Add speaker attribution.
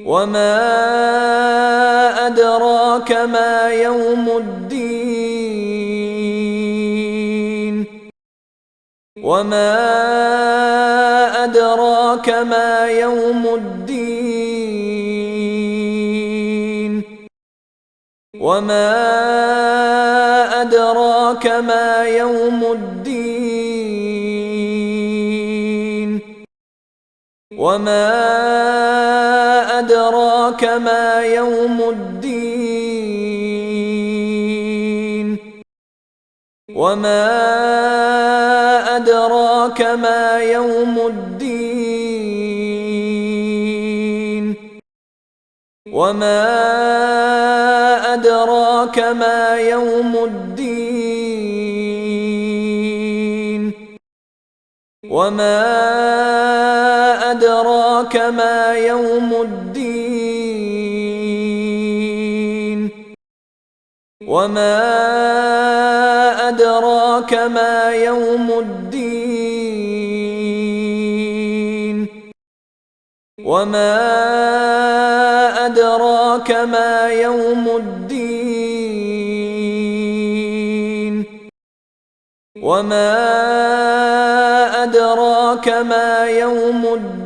Speaker 1: وما أدراك ما يوم الدين وما أدراك ما يوم الدين وما أدراك ما يوم الدين وما أدراك ما يوم الدين وما أدراك ما يوم الدين وما أدراك ما يوم الدين وما أدراك ما يوم الدين وما أدراك ما يوم الدين وما أدراك ما يوم الدين وما أدراك ما يوم الدين